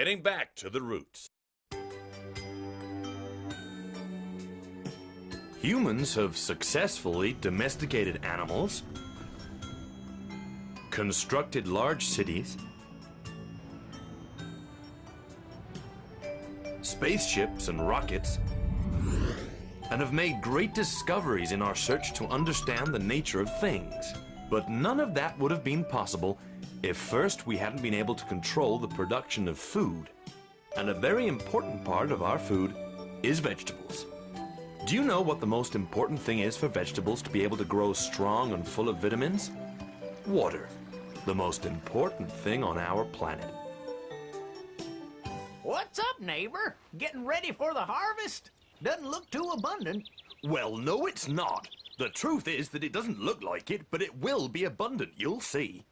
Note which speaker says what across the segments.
Speaker 1: getting back to the roots. Humans have successfully domesticated animals, constructed large cities, spaceships and rockets, and have made great discoveries in our search to understand the nature of things. But none of that would have been possible if first we hadn't been able to control the production of food. And a very important part of our food is vegetables. Do you know what the most important thing is for vegetables to be able to grow strong and full of vitamins? Water. The most important thing on our planet.
Speaker 2: What's up, neighbor? Getting ready for the harvest? Doesn't look too abundant.
Speaker 1: Well, no, it's not. The truth is that it doesn't look like it, but it will be abundant, you'll see.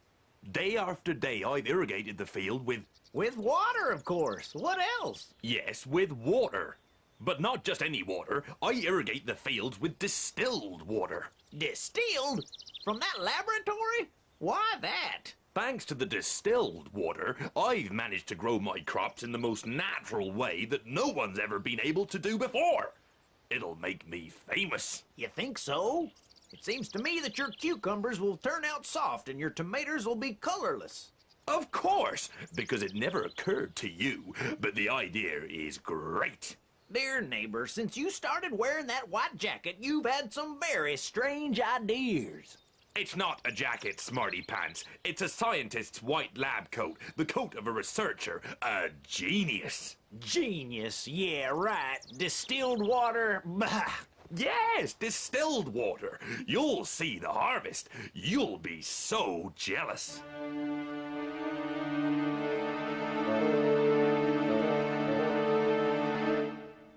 Speaker 1: Day after day, I've irrigated the field with...
Speaker 2: With water, of course. What else?
Speaker 1: Yes, with water. But not just any water. I irrigate the fields with distilled water.
Speaker 2: Distilled? From that laboratory? Why that?
Speaker 1: Thanks to the distilled water, I've managed to grow my crops in the most natural way that no one's ever been able to do before. It'll make me famous.
Speaker 2: You think so? It seems to me that your cucumbers will turn out soft and your tomatoes will be colorless.
Speaker 1: Of course, because it never occurred to you, but the idea is great.
Speaker 2: Dear neighbor, since you started wearing that white jacket, you've had some very strange ideas.
Speaker 1: It's not a jacket, smarty pants. It's a scientist's white lab coat, the coat of a researcher, a genius.
Speaker 2: Genius, yeah, right. Distilled water, bah.
Speaker 1: Yes, distilled water. You'll see the harvest. You'll be so jealous.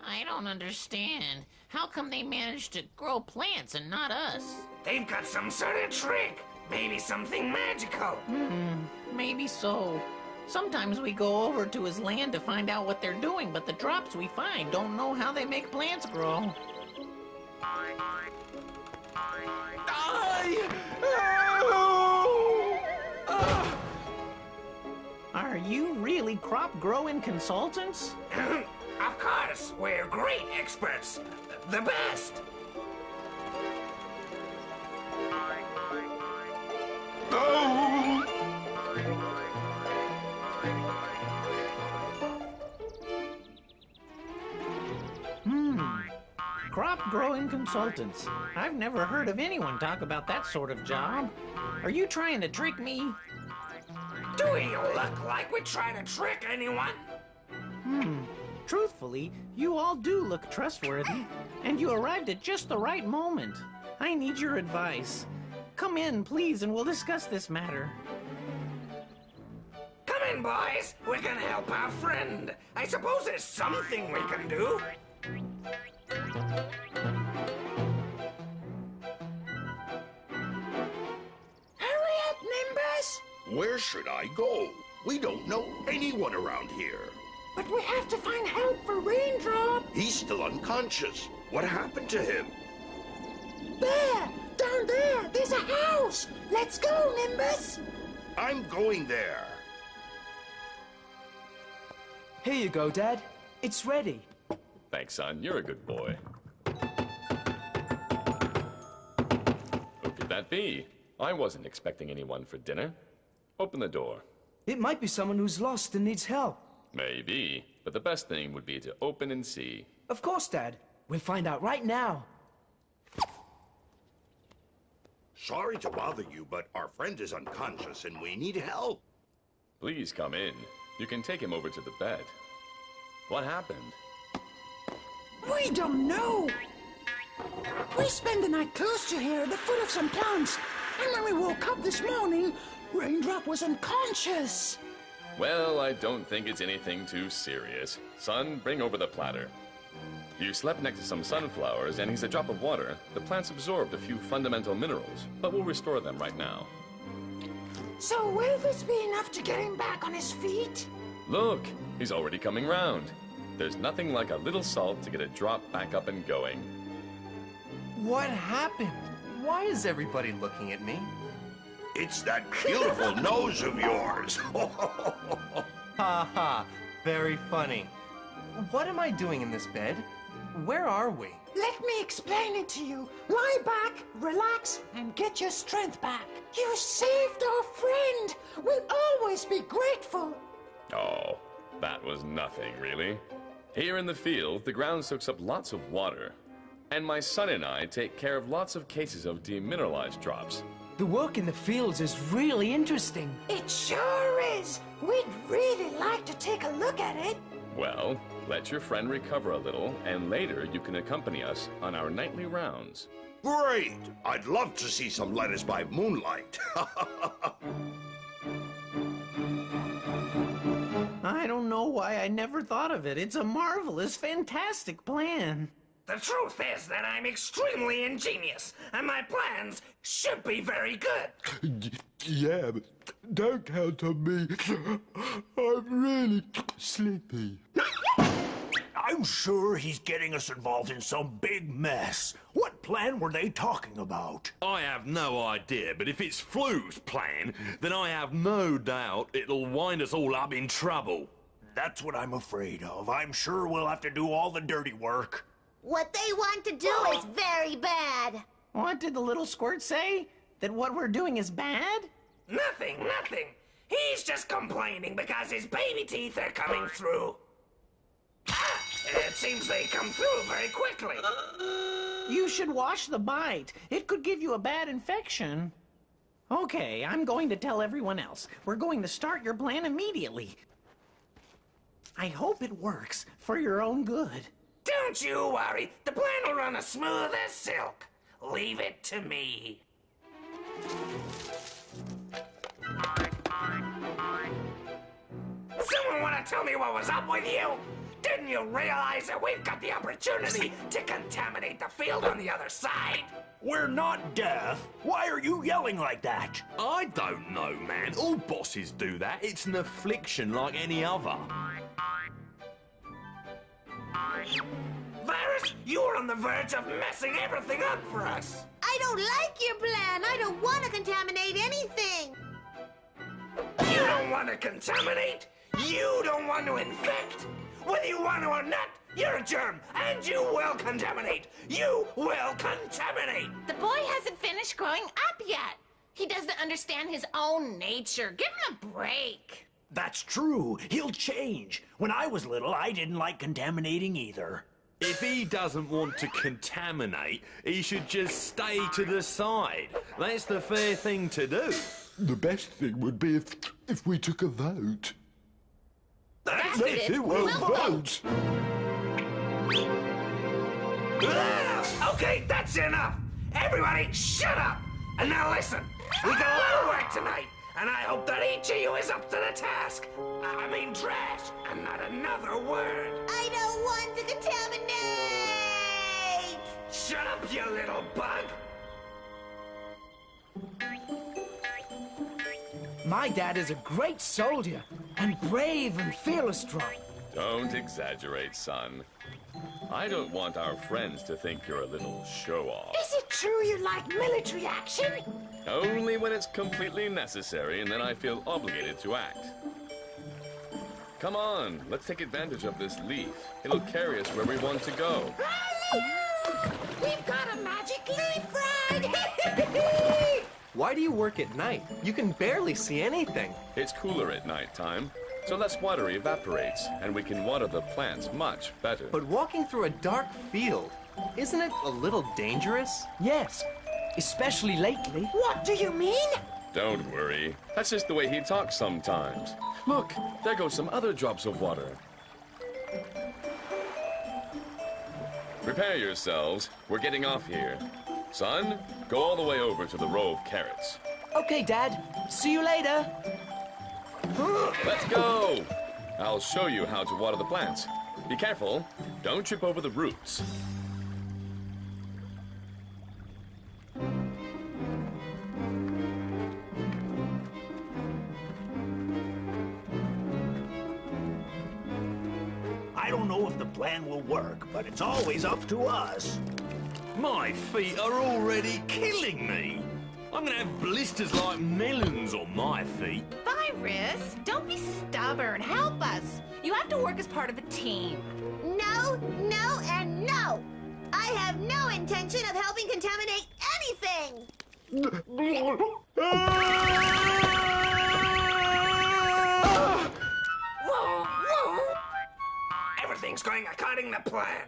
Speaker 3: I don't understand. How come they managed to grow plants and not us?
Speaker 4: They've got some sort of trick. Maybe something magical.
Speaker 3: Maybe so. Sometimes we go over to his land to find out what they're doing, but the drops we find don't know how they make plants grow.
Speaker 2: Are you really crop growing consultants?
Speaker 4: Of course, we're great experts. The best.
Speaker 2: Crop growing consultants. I've never heard of anyone talk about that sort of job. Are you trying to trick me?
Speaker 4: Do we look like we're trying to trick anyone?
Speaker 2: Truthfully, you all do look trustworthy, and you arrived at just the right moment. I need your advice. Come in, please, and we'll discuss this matter.
Speaker 4: Come in, boys. We're gonna help our friend. I suppose there's something we can do. Hurry up, Nimbus!
Speaker 5: Where should I go? We don't know anyone around here.
Speaker 4: But we have to find help for Raindrop.
Speaker 5: He's still unconscious. What happened to him?
Speaker 4: There! Down there! There's a house! Let's go, Nimbus!
Speaker 5: I'm going there.
Speaker 6: Here you go, Dad. It's ready.
Speaker 7: Thanks, son. You're a good boy. Who could that be? I wasn't expecting anyone for dinner. Open the door.
Speaker 6: It might be someone who's lost and needs help.
Speaker 7: Maybe, but the best thing would be to open and see.
Speaker 6: Of course, Dad. We'll find out right now.
Speaker 5: Sorry to bother you, but our friend is unconscious and we need help.
Speaker 7: Please come in. You can take him over to the bed. What happened?
Speaker 8: We don't know. We spent the night close to here at the foot of some plants. And when we woke up this morning, Raindrop was unconscious.
Speaker 7: Well, I don't think it's anything too serious. Son, bring over the platter. You slept next to some sunflowers, and he's a drop of water. The plants absorbed a few fundamental minerals, but we'll restore them right now.
Speaker 8: So will this be enough to get him back on his feet?
Speaker 7: Look, he's already coming round. There's nothing like a little salt to get a drop back up and going.
Speaker 9: What happened? Why is everybody looking at me?
Speaker 5: It's that beautiful nose of yours.
Speaker 9: Ha ha. very funny. What am I doing in this bed? Where are we?
Speaker 8: Let me explain it to you. Lie back, relax, and get your strength back. You saved our friend. We'll always be grateful.
Speaker 7: Oh, that was nothing, really. Here in the field, the ground soaks up lots of water. And my son and I take care of lots of cases of demineralized drops.
Speaker 6: The work in the fields is really interesting.
Speaker 8: It sure is. We'd really like to take a look at it.
Speaker 7: Well, let your friend recover a little, and later you can accompany us on our nightly rounds.
Speaker 5: Great! I'd love to see some lettuce by moonlight.
Speaker 2: I don't know why I never thought of it. It's a marvelous, fantastic plan.
Speaker 10: The truth is that I'm extremely ingenious, and my plans should be very good.
Speaker 11: Yeah, but don't count on me. I'm really sleepy.
Speaker 10: I'm sure he's getting us involved in some big mess. What plan were they talking about?
Speaker 1: I have no idea, but if it's Flu's plan, then I have no doubt it'll wind us all up in trouble.
Speaker 10: That's what I'm afraid of. I'm sure we'll have to do all the dirty work.
Speaker 12: What they want to do is very bad.
Speaker 2: What did the little squirt say? That what we're doing is bad?
Speaker 10: Nothing. He's just complaining because his baby teeth are coming through. It seems they come through very quickly.
Speaker 2: You should wash the bite. It could give you a bad infection. Okay, I'm going to tell everyone else. We're going to start your plan immediately. I hope it works for your own good.
Speaker 10: Don't you worry. The plan will run as smooth as silk. Leave it to me. Someone want to tell me what was up with you? Didn't you realize that we've got the opportunity to contaminate the field on the other side? We're not deaf. Why are you yelling like that?
Speaker 1: I don't know, man. All bosses do that. It's an affliction like any other.
Speaker 10: Virus, you're on the verge of messing everything up for us.
Speaker 12: I don't like your plan. I don't want to contaminate anything.
Speaker 10: You don't want to contaminate? You don't want to infect? Whether you want to or not, you're a germ, and you will contaminate. You will contaminate.
Speaker 3: The boy hasn't finished growing up yet. He doesn't understand his own nature. Give him a break.
Speaker 10: That's true. He'll change. When I was little, I didn't like contaminating either.
Speaker 1: If he doesn't want to contaminate, he should just stay to the side. That's the fair thing to do.
Speaker 11: The best thing would be if we took a vote.
Speaker 10: That's
Speaker 3: it.
Speaker 11: We'll vote.
Speaker 10: Okay, that's enough. Everybody, shut up. And now listen. We got a lot of work tonight, and I hope that each of you is up to the task. I mean trash, and not another word.
Speaker 12: I don't want to contaminate.
Speaker 10: Shut up, you little bug.
Speaker 6: My dad is a great soldier, and brave and fearless Drop.
Speaker 7: Don't exaggerate, son. I don't want our friends to think you're a little show-off.
Speaker 8: Is it true you like military action?
Speaker 7: Only when it's completely necessary, and then I feel obligated to act. Come on, let's take advantage of this leaf. It'll carry us where we want to go.
Speaker 8: Hallelujah! We've got a magic leaf ride!
Speaker 9: Why do you work at night? You can barely see anything.
Speaker 7: It's cooler at night time, so less water evaporates, and we can water the plants much better.
Speaker 9: But walking through a dark field, isn't it a little dangerous?
Speaker 6: Yes, especially lately.
Speaker 8: What do you mean?
Speaker 7: Don't worry. That's just the way he talks sometimes. Look, there go some other drops of water. Prepare yourselves. We're getting off here. Son, go all the way over to the row of carrots.
Speaker 6: Okay, Dad. See you later.
Speaker 7: Let's go! I'll show you how to water the plants. Be careful. Don't trip over the roots.
Speaker 10: I don't know if the plan will work, but it's always up to us.
Speaker 1: My feet are already killing me. I'm gonna have blisters like melons on my feet.
Speaker 13: Iris, don't be stubborn. Help us. You have to work as part of a team.
Speaker 12: No, no, and no. I have no intention of helping contaminate anything.
Speaker 10: Whoa, whoa! Everything's going according to plan.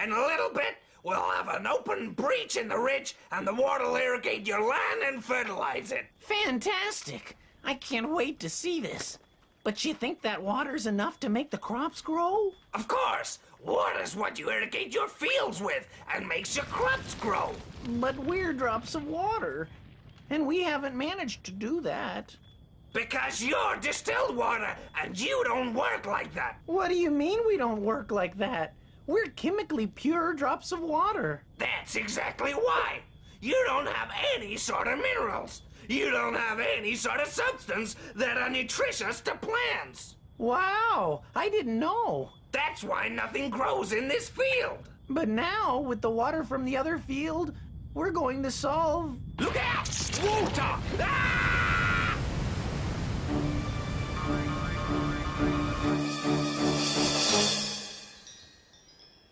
Speaker 10: In a little bit, we'll have an open breach in the ridge, and the water will irrigate your land and fertilize it.
Speaker 2: Fantastic! I can't wait to see this. But you think that water's enough to make the crops grow?
Speaker 10: Of course! Water's what you irrigate your fields with and makes your crops grow.
Speaker 2: But we're drops of water, and we haven't managed to do that.
Speaker 10: Because you're distilled water, and you don't work like that.
Speaker 2: What do you mean we don't work like that? We're chemically pure drops of water.
Speaker 10: That's exactly why. You don't have any sort of minerals. You don't have any sort of substance that are nutritious to plants.
Speaker 2: Wow, I didn't know.
Speaker 10: That's why nothing grows in this field.
Speaker 2: But now, with the water from the other field, we're going to solve...
Speaker 10: Look out! Water! Ah!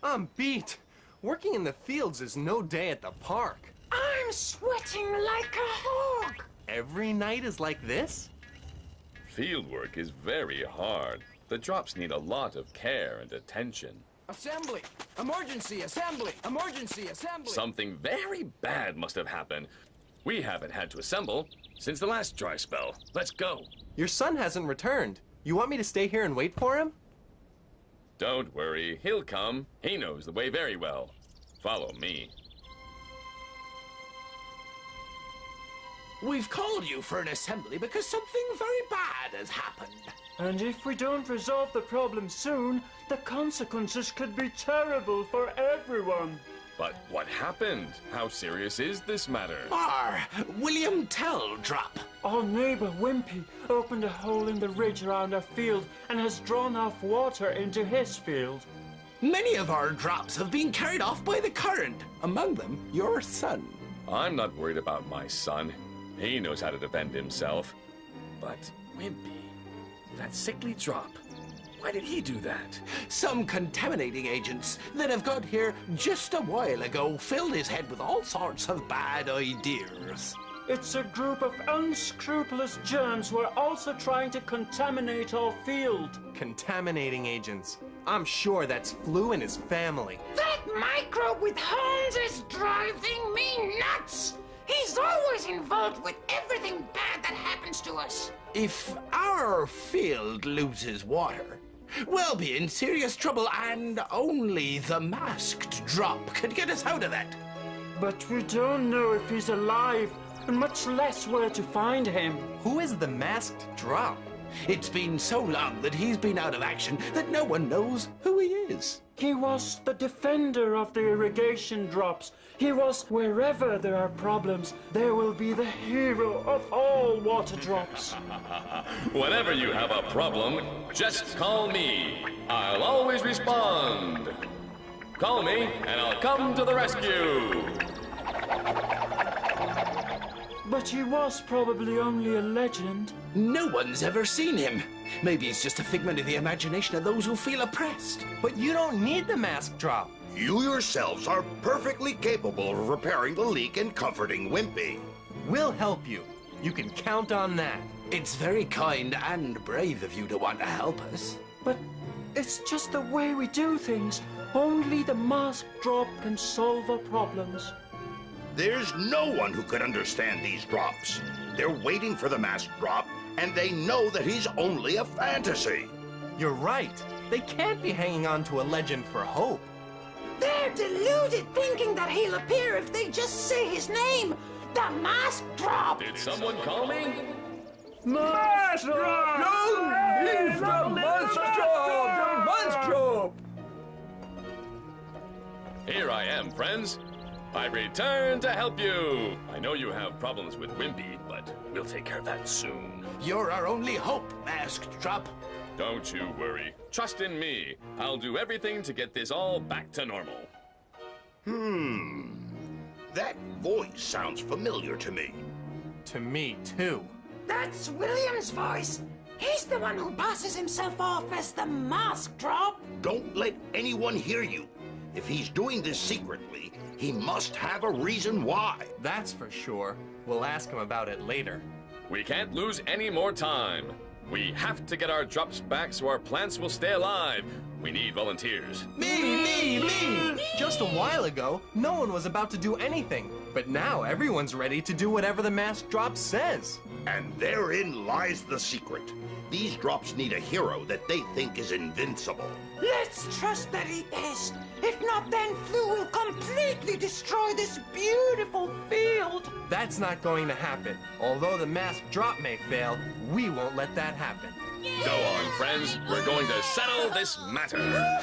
Speaker 9: I'm beat. Working in the fields is no day at the park.
Speaker 8: I'm sweating like a hog.
Speaker 9: Every night is like this?
Speaker 7: Fieldwork is very hard. The drops need a lot of care and attention.
Speaker 6: Assembly! Emergency assembly! Emergency assembly!
Speaker 7: Something very bad must have happened. We haven't had to assemble since the last dry spell. Let's go.
Speaker 9: Your son hasn't returned. You want me to stay here and wait for him?
Speaker 7: Don't worry, he'll come. He knows the way very well. Follow me.
Speaker 10: We've called you for an assembly because something very bad has happened.
Speaker 14: And if we don't resolve the problem soon, the consequences could be terrible for everyone.
Speaker 7: But what happened? How serious is this matter?
Speaker 10: William Tell drop.
Speaker 14: Our neighbor Wimpy opened a hole in the ridge around our field and has drawn off water into his field.
Speaker 10: Many of our drops have been carried off by the current, among them your son.
Speaker 7: I'm not worried about my son. He knows how to defend himself. But Wimpy, that sickly drop, why did he do that?
Speaker 10: Some contaminating agents that have got here just a while ago filled his head with all sorts of bad ideas.
Speaker 14: It's a group of unscrupulous germs who are also trying to contaminate our field.
Speaker 9: Contaminating agents. I'm sure that's Flu and his family.
Speaker 8: That microbe with horns is driving me nuts. He's always involved with everything bad that happens to us.
Speaker 10: If our field loses water, we'll be in serious trouble, and only the masked drop can get us out of that.
Speaker 14: But we don't know if he's alive, and much less where to find him.
Speaker 9: Who is the masked drop?
Speaker 10: It's been so long that he's been out of action that no one knows who he is.
Speaker 14: He was the defender of the irrigation drops. He was, wherever there are problems, there will be the hero of all water drops.
Speaker 7: Whenever you have a problem, just call me. I'll always respond. Call me, and I'll come to the rescue.
Speaker 14: But he was probably only a legend.
Speaker 10: No one's ever seen him. Maybe it's just a figment of the imagination of those who feel oppressed.
Speaker 9: But you don't need the mask drop.
Speaker 5: You yourselves are perfectly capable of repairing the leak and comforting Wimpy.
Speaker 9: We'll help you. You can count on that.
Speaker 10: It's very kind and brave of you to want to help us.
Speaker 14: But it's just the way we do things. Only the mask drop can solve our problems.
Speaker 5: There's no one who could understand these drops. They're waiting for the mask drop, and they know that he's only a fantasy.
Speaker 9: You're right. They can't be hanging on to a legend for hope.
Speaker 8: They're deluded, thinking that he'll appear if they just say his name. The mask drop.
Speaker 7: Did someone call me?
Speaker 14: Mask drop!
Speaker 11: No, he's the mask drop! The mask drop!
Speaker 7: Here I am, friends. I returned to help you. I know you have problems with Wimpy, but we'll take care of that soon.
Speaker 10: You're our only hope, masked drop.
Speaker 7: Don't you worry. Trust in me. I'll do everything to get this all back to normal.
Speaker 5: That voice sounds familiar to me.
Speaker 9: To me, too.
Speaker 8: That's William's voice. He's the one who passes himself off as the mask drop.
Speaker 5: Don't let anyone hear you. If he's doing this secretly, he must have a reason why.
Speaker 9: That's for sure. We'll ask him about it later.
Speaker 7: We can't lose any more time. We have to get our drops back so our plants will stay alive. We need volunteers.
Speaker 9: Me! Just a while ago, no one was about to do anything. But now everyone's ready to do whatever the mask drop says.
Speaker 5: And therein lies the secret. These drops need a hero that they think is invincible.
Speaker 8: Let's trust that he is. If not, then Flu will completely destroy this beautiful field.
Speaker 9: That's not going to happen. Although the mask drop may fail, we won't let that happen.
Speaker 7: Go on, friends. We're going to settle this matter.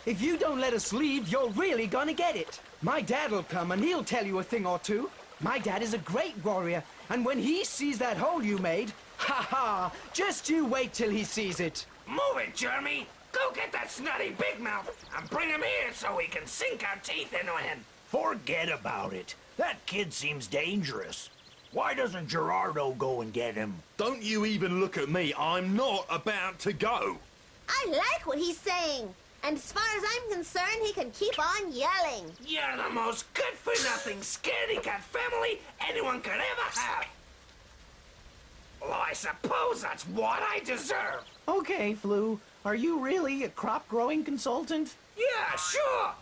Speaker 6: If you don't let us leave, you're really gonna get it. My dad'll come and he'll tell you a thing or two. My dad is a great warrior, and when he sees that hole you made, ha, just you wait till he sees it.
Speaker 10: Move it, Jeremy! Go get that snotty big mouth and bring him here so we can sink our teeth into him.
Speaker 15: Forget about it. That kid seems dangerous. Why doesn't Gerardo go and get him?
Speaker 1: Don't you even look at me. I'm not about to go.
Speaker 12: I like what he's saying. And as far as I'm concerned, he can keep on yelling.
Speaker 10: You're the most good-for-nothing, scaredy-cat family anyone could ever have. Well, I suppose that's what I deserve.
Speaker 2: Okay, Flu. Are you really a crop-growing consultant?
Speaker 10: Yeah, sure,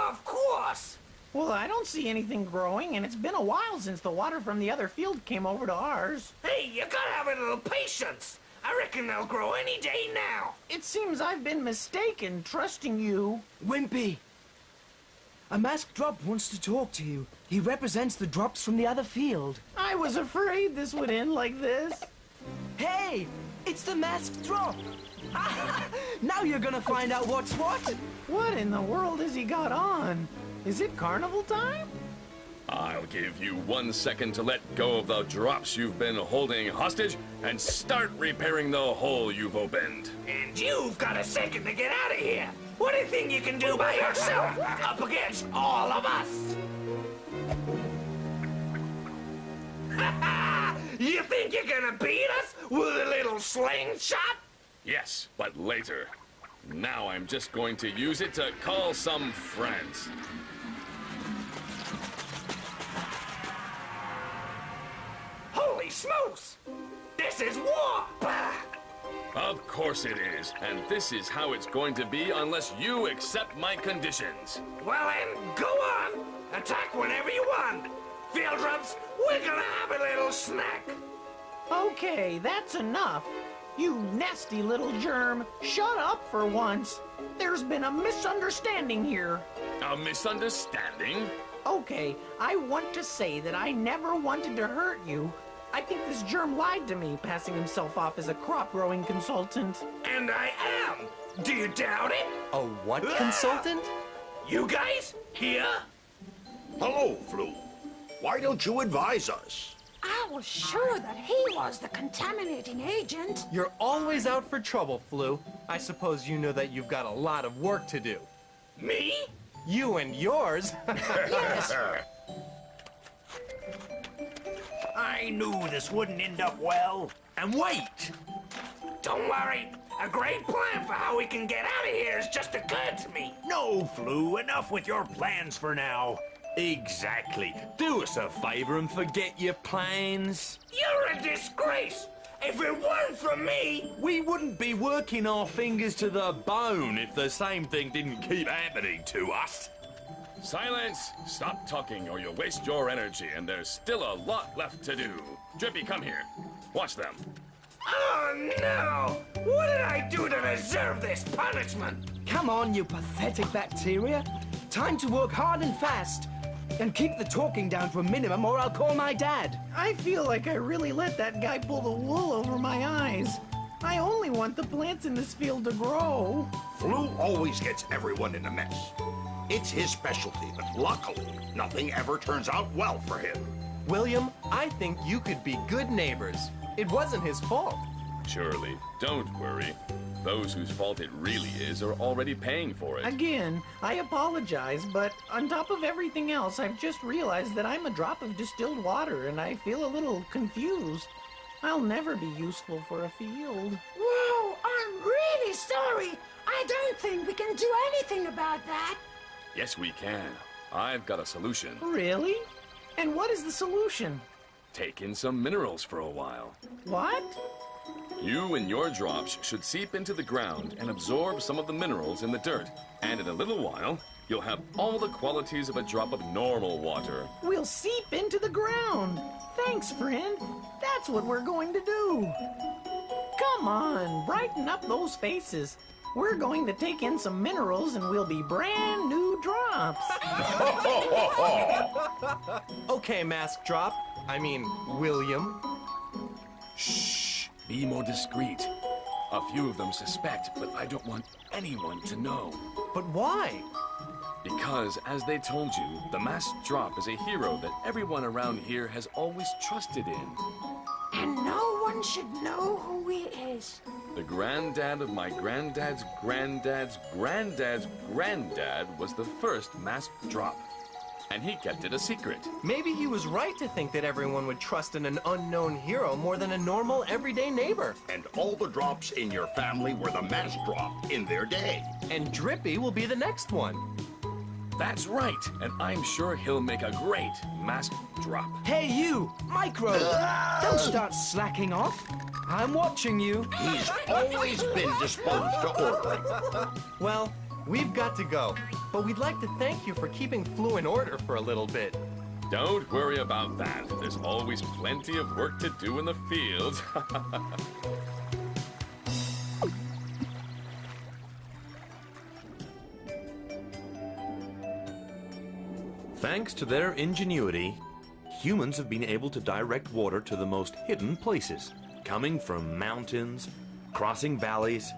Speaker 10: of course.
Speaker 2: Well, I don't see anything growing, and it's been a while since the water from the other field came over to ours.
Speaker 10: Hey, you gotta have a little patience. I reckon they'll grow any day now.
Speaker 2: It seems I've been mistaken trusting you.
Speaker 6: Wimpy, a masked drop wants to talk to you. He represents the drops from the other field.
Speaker 2: I was afraid this would end like this.
Speaker 6: Hey, it's the masked drop. Now you're gonna find out what's what.
Speaker 2: What in the world has he got on? Is it carnival time?
Speaker 7: I'll give you 1 second to let go of the drops you've been holding hostage and start repairing the hole you've opened.
Speaker 10: And you've got a second to get out of here. What do you think you can do by yourself up against all of us? You think you're gonna beat us with a little slingshot?
Speaker 7: Yes, but later. Now I'm just going to use it to call some friends.
Speaker 10: Holy smokes! This is war!
Speaker 7: Of course it is, and this is how it's going to be unless you accept my conditions.
Speaker 10: Well then, go on! Attack whenever you want! Field drops, we're gonna have a little snack!
Speaker 2: Okay, that's enough. You nasty little germ, shut up for once. There's been a misunderstanding here.
Speaker 7: A misunderstanding?
Speaker 2: Okay, I want to say that I never wanted to hurt you. I think this germ lied to me, passing himself off as a crop-growing consultant.
Speaker 10: And I am! Do you doubt it?
Speaker 9: A what consultant?
Speaker 10: You guys, here?
Speaker 5: Hello, Flu. Why don't you advise us?
Speaker 8: I was sure that he was the contaminating agent.
Speaker 9: You're always out for trouble, Flu. I suppose you know that you've got a lot of work to do.
Speaker 10: Me?
Speaker 9: You and yours.
Speaker 8: Yes.
Speaker 15: I knew this wouldn't end up well. And wait!
Speaker 10: Don't worry. A great plan for how we can get out of here has just occurred to me.
Speaker 15: No, Flu, enough with your plans for now.
Speaker 1: Exactly. Do us a favor and forget your plans.
Speaker 10: You're a disgrace! If it weren't for me...
Speaker 1: We wouldn't be working our fingers to the bone if the same thing didn't keep happening to us.
Speaker 7: Silence! Stop talking or you'll waste your energy, and there's still a lot left to do. Drippy, come here. Watch them.
Speaker 10: Oh, no! What did I do to deserve this punishment?
Speaker 6: Come on, you pathetic bacteria. Time to work hard and fast. And keep the talking down to a minimum, or I'll call my dad.
Speaker 2: I feel like I really let that guy pull the wool over my eyes. I only want the plants in this field to grow.
Speaker 5: Flu always gets everyone in a mess. It's his specialty, but luckily, nothing ever turns out well for him.
Speaker 9: William, I think you could be good neighbors. It wasn't his fault.
Speaker 7: Surely, don't worry. Those whose fault it really is are already paying for it.
Speaker 2: Again, I apologize, but on top of everything else, I've just realized that I'm a drop of distilled water, and I feel a little confused. I'll never be useful for a field.
Speaker 8: Whoa, I'm really sorry. I don't think we can do anything about that.
Speaker 7: Yes, we can. I've got a solution.
Speaker 2: Really? And what is the solution?
Speaker 7: Take in some minerals for a while.
Speaker 2: What?
Speaker 7: You and your drops should seep into the ground and absorb some of the minerals in the dirt. And in a little while, you'll have all the qualities of a drop of normal water.
Speaker 2: We'll seep into the ground. Thanks, friend. That's what we're going to do. Come on, brighten up those faces. We're going to take in some minerals and we'll be brand new drops.
Speaker 9: Okay, Mask Drop. I mean, William.
Speaker 7: Shh, be more discreet. A few of them suspect, but I don't want anyone to know.
Speaker 9: But why?
Speaker 7: Because, as they told you, the Masked Drop is a hero that everyone around here has always trusted in.
Speaker 8: And no one should know who he is.
Speaker 7: The granddad of my granddad's granddad's granddad's granddad was the first Masked Drop. And he kept it a secret.
Speaker 9: Maybe he was right to think that everyone would trust in an unknown hero more than a normal, everyday neighbor.
Speaker 5: And all the drops in your family were the Masked Drop in their day.
Speaker 9: And Drippy will be the next one.
Speaker 7: That's right, and I'm sure he'll make a great Masked Drop.
Speaker 6: Hey, you! Micro! Don't start slacking off. I'm watching you.
Speaker 5: He's always been disposed to ordering.
Speaker 9: Well, we've got to go, but we'd like to thank you for keeping Flu in order for a little bit.
Speaker 7: Don't worry about that. There's always plenty of work to do in the field.
Speaker 1: Thanks to their ingenuity, humans have been able to direct water to the most hidden places, coming from mountains, crossing valleys,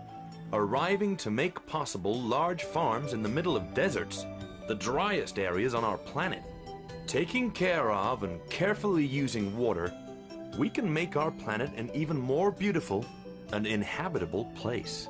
Speaker 1: arriving to make possible large farms in the middle of deserts, the driest areas on our planet. Taking care of and carefully using water, we can make our planet an even more beautiful and inhabitable place.